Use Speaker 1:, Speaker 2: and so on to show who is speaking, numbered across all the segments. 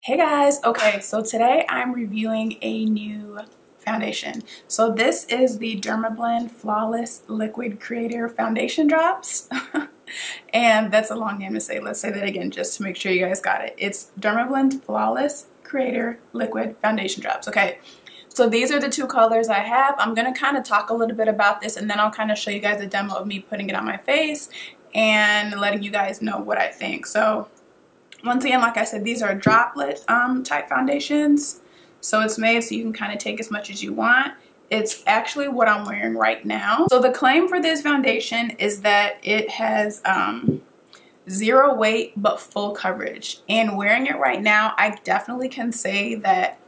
Speaker 1: Hey guys, okay, so today I'm reviewing a new foundation. So this is the Dermablend Flawless Liquid Creator Foundation Drops. And that's a long name to say. Let's say that again just to make sure you guys got it. It's Dermablend Flawless Creator Liquid Foundation Drops. Okay, so these are the two colors I have. I'm going to kind of talk a little bit about this and then I'll kind of show you guys a demo of me putting it on my face and letting you guys know what I think. So once again, like I said, these are droplet type foundations. So it's made so you can kind of take as much as you want. It's actually what I'm wearing right now. So the claim for this foundation is that it has zero weight but full coverage. And wearing it right now, I definitely can say that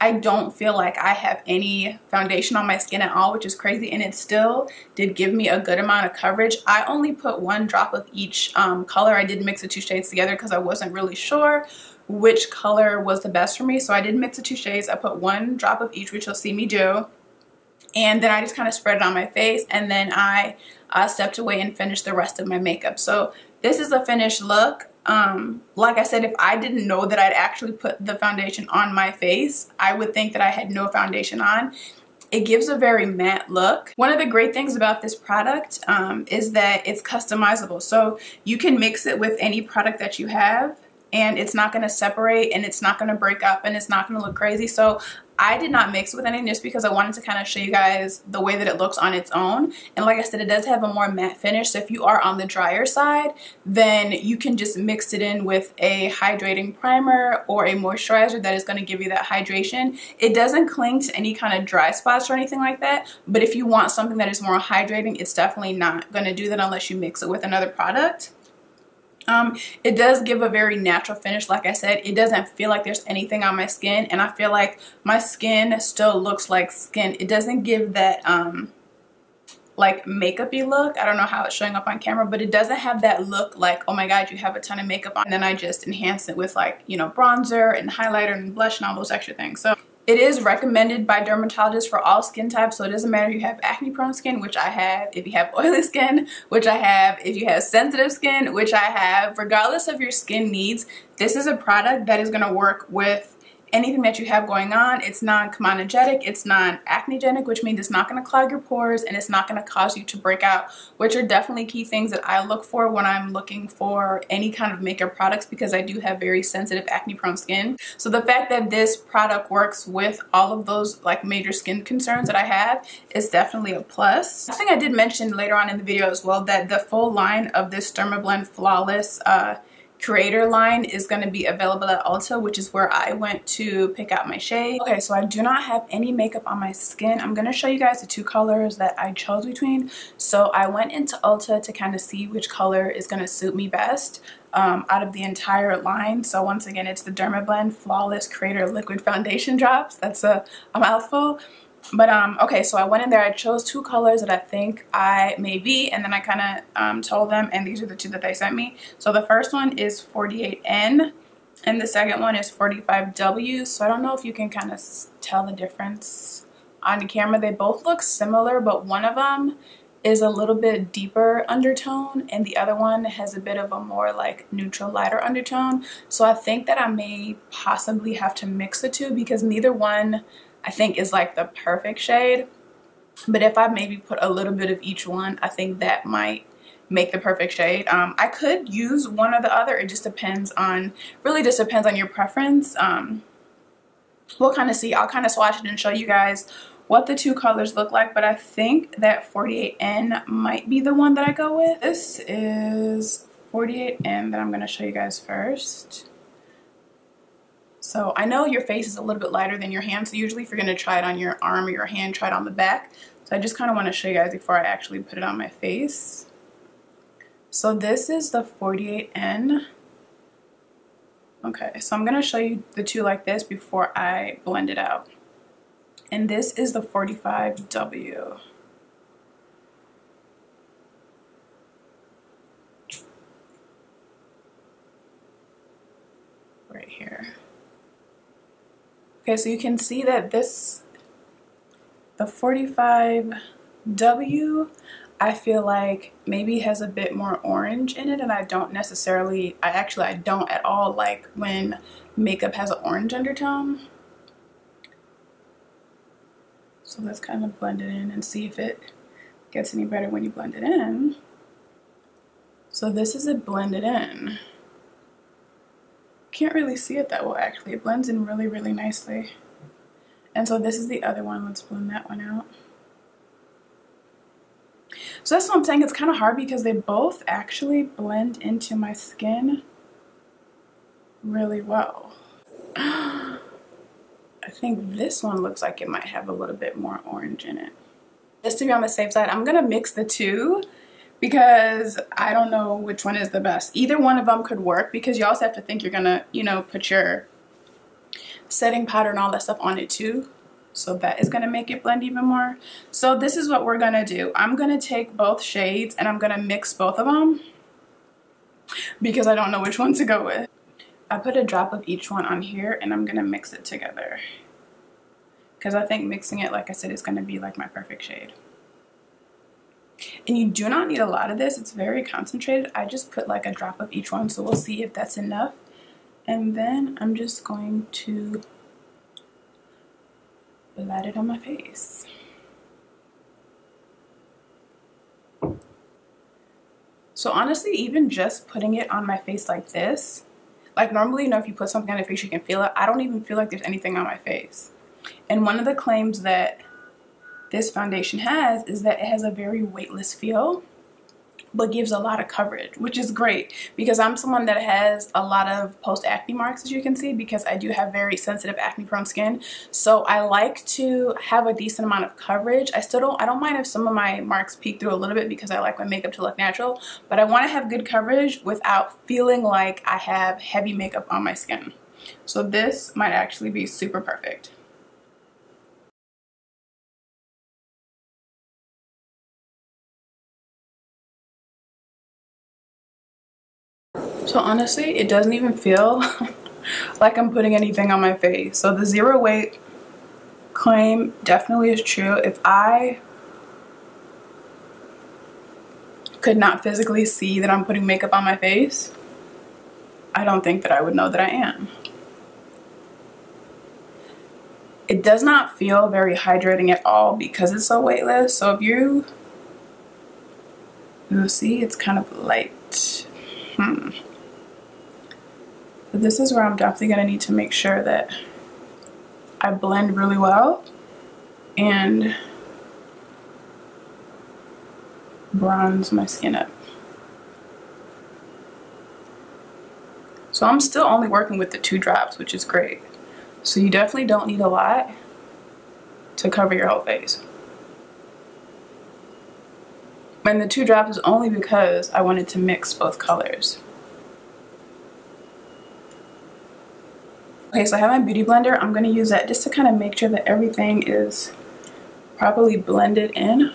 Speaker 1: I don't feel like I have any foundation on my skin at all, which is crazy, and it still did give me a good amount of coverage. I only put one drop of each color. I did mix the two shades together because I wasn't really sure which color was the best for me, so I did mix the two shades. I put one drop of each, which you'll see me do, and then I just kind of spread it on my face, and then I stepped away and finished the rest of my makeup. So this is a finished look. Like I said, if I didn't know that I'd actually put the foundation on my face, I would think that I had no foundation on. It gives a very matte look. One of the great things about this product is that it's customizable. So you can mix it with any product that you have and it's not going to separate and it's not going to break up and it's not going to look crazy. So I did not mix it with anything just because I wanted to kind of show you guys the way that it looks on its own. And like I said, it does have a more matte finish. So if you are on the drier side, then you can just mix it in with a hydrating primer or a moisturizer that is going to give you that hydration. It doesn't cling to any kind of dry spots or anything like that. But if you want something that is more hydrating, it's definitely not going to do that unless you mix it with another product. It does give a very natural finish. Like I said, it doesn't feel like there's anything on my skin, and I feel like my skin still looks like skin. It doesn't give that like makeup-y look. I don't know how it's showing up on camera, but it doesn't have that look like, oh my god, you have a ton of makeup on, and then I just enhance it with, like, you know, bronzer and highlighter and blush and all those extra things. So it is recommended by dermatologists for all skin types, so it doesn't matter if you have acne prone skin, which I have, if you have oily skin, which I have, if you have sensitive skin, which I have. Regardless of your skin needs, this is a product that is going to work with anything that you have going on. It's non-comedogenic, it's non-acnegenic, which means it's not going to clog your pores and it's not going to cause you to break out, which are definitely key things that I look for when I'm looking for any kind of makeup products, because I do have very sensitive acne prone skin. So the fact that this product works with all of those like major skin concerns that I have is definitely a plus. I think I did mention later on in the video as well that the full line of this Dermablend Flawless Creator line is going to be available at Ulta, which is where I went to pick out my shade. Okay, so I do not have any makeup on my skin. I'm going to show you guys the two colors that I chose between. So I went into Ulta to kind of see which color is going to suit me best out of the entire line. So once again, it's the Dermablend Flawless Creator Liquid Foundation Drops. That's a mouthful. But okay, so I went in there, I chose two colors that I think I may be, and then I kind of told them, and these are the two that they sent me. So the first one is 48N and the second one is 45W. So I don't know if you can kind of tell the difference on the camera. They both look similar, but one of them is a little bit deeper undertone and the other one has a bit of a more like neutral lighter undertone. So I think that I may possibly have to mix the two because neither one I think is like the perfect shade, but if I maybe put a little bit of each one, I think that might make the perfect shade. I could use one or the other. It just depends on, really just depends on your preference. We'll kind of see. I'll kind of swatch it and show you guys what the two colors look like, but I think that 48N might be the one that I go with. This is 48N that I'm going to show you guys first. So I know your face is a little bit lighter than your hand, so usually if you're going to try it on your arm or your hand, try it on the back. So I just kind of want to show you guys before I actually put it on my face. So this is the 48N. Okay, so I'm going to show you the two like this before I blend it out. And this is the 45W. Right here. Okay, so you can see that the 45W, I feel like maybe has a bit more orange in it, and I don't at all like when makeup has an orange undertone. So let's kind of blend it in and see if it gets any better when you blend it in. So this is it blended in. Can't really see it that well actually. It blends in really, really nicely. And so this is the other one. Let's blend that one out. So that's what I'm saying. It's kind of hard because they both actually blend into my skin really well. I think this one looks like it might have a little bit more orange in it. Just to be on the safe side, I'm gonna mix the two because I don't know which one is the best. Either one of them could work because you also have to think you're gonna, you know, put your setting powder and all that stuff on it too. So that is gonna make it blend even more. So this is what we're gonna do. I'm gonna take both shades and I'm gonna mix both of them because I don't know which one to go with. I put a drop of each one on here and I'm gonna mix it together because I think mixing it, like I said, is gonna be like my perfect shade. And you do not need a lot of this. It's very concentrated. I just put like a drop of each one, so we'll see if that's enough. And then I'm just going to blot it on my face. So honestly, even just putting it on my face like this, like normally, you know, if you put something on your face, you can feel it. I don't even feel like there's anything on my face. And one of the claims that this foundation has is that it has a very weightless feel, but gives a lot of coverage, which is great because I'm someone that has a lot of post-acne marks, as you can see, because I do have very sensitive acne-prone skin. So I like to have a decent amount of coverage. I don't mind if some of my marks peek through a little bit because I like my makeup to look natural, but I want to have good coverage without feeling like I have heavy makeup on my skin. So this might actually be super perfect. So honestly, it doesn't even feel like I'm putting anything on my face. So the zero weight claim definitely is true. If I could not physically see that I'm putting makeup on my face, I don't think that I would know that I am. It does not feel very hydrating at all because it's so weightless. So if you'll see it's kind of light. But this is where I'm definitely going to need to make sure that I blend really well and bronze my skin up. So I'm still only working with the 2 drops, which is great. So you definitely don't need a lot to cover your whole face. And the 2 drops is only because I wanted to mix both colors. Okay, so I have my beauty blender. I'm going to use that just to kind of make sure that everything is properly blended in.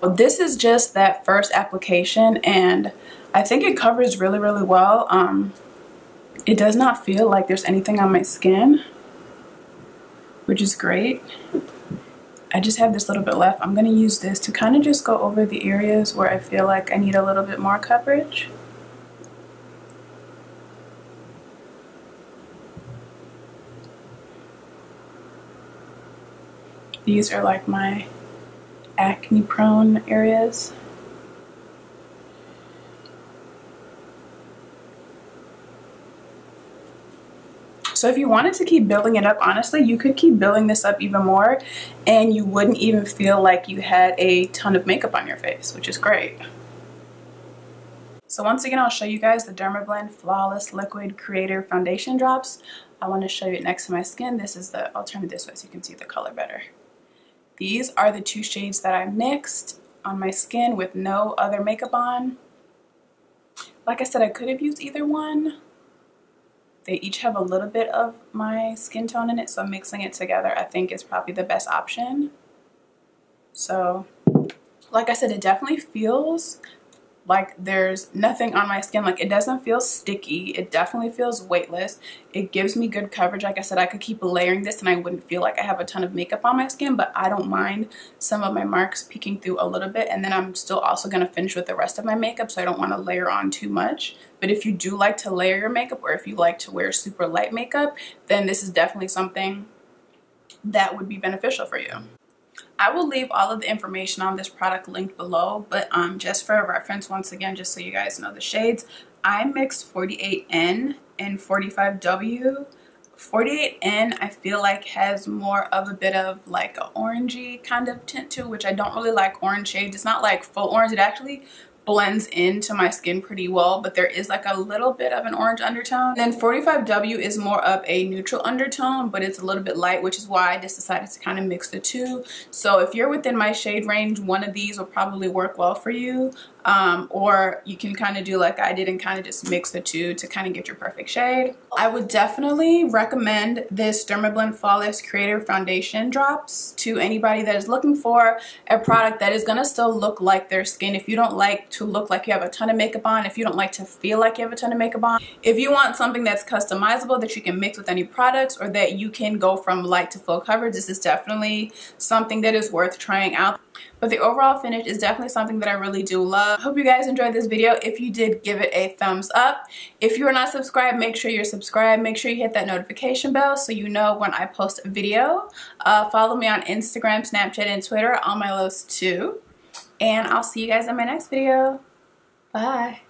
Speaker 1: Well, this is just that first application and I think it covers really, really well. It does not feel like there's anything on my skin, which is great. I just have this little bit left. I'm going to use this to kind of just go over the areas where I feel like I need a little bit more coverage. These are like my acne prone areas. So if you wanted to keep building it up, honestly, you could keep building this up even more and you wouldn't even feel like you had a ton of makeup on your face, which is great. So once again, I'll show you guys the Dermablend Flawless Liquid Creator Foundation Drops. I want to show you it next to my skin. This is the, I'll turn it this way so you can see the color better. These are the 2 shades that I mixed on my skin with no other makeup on. Like I said, I could have used either one. They each have a little bit of my skin tone in it, so mixing it together I think is probably the best option. So, like I said, it definitely feels like there's nothing on my skin. Like it doesn't feel sticky. It definitely feels weightless. It gives me good coverage. Like I said, I could keep layering this and I wouldn't feel like I have a ton of makeup on my skin, but I don't mind some of my marks peeking through a little bit. And then I'm still also going to finish with the rest of my makeup, so I don't want to layer on too much. But if you do like to layer your makeup, or if you like to wear super light makeup, then this is definitely something that would be beneficial for you. I will leave all of the information on this product linked below, but just for reference, once again, just so you guys know the shades, I mixed 48N and 45W. 48N I feel like has more of a bit of like an orangey kind of tint to, which I don't really like orange shades. It's not like full orange. It actually blends into my skin pretty well, but there is like a little bit of an orange undertone. And then 45W is more of a neutral undertone, but it's a little bit light, which is why I just decided to kind of mix the two. So if you're within my shade range, one of these will probably work well for you. Or you can kind of do like I did and kind of just mix the two to kind of get your perfect shade. I would definitely recommend this Dermablend Flawless Creator Foundation Drops to anybody that is looking for a product that is going to still look like their skin. If you don't like to look like you have a ton of makeup on, if you don't like to feel like you have a ton of makeup on, if you want something that's customizable that you can mix with any products, or that you can go from light to full coverage, this is definitely something that is worth trying out. But the overall finish is definitely something that I really do love. Hope you guys enjoyed this video. If you did, give it a thumbs up. If you are not subscribed, make sure you're subscribed. Make sure you hit that notification bell so you know when I post a video. Follow me on Instagram, Snapchat, and Twitter. All my loves too. And I'll see you guys in my next video. Bye.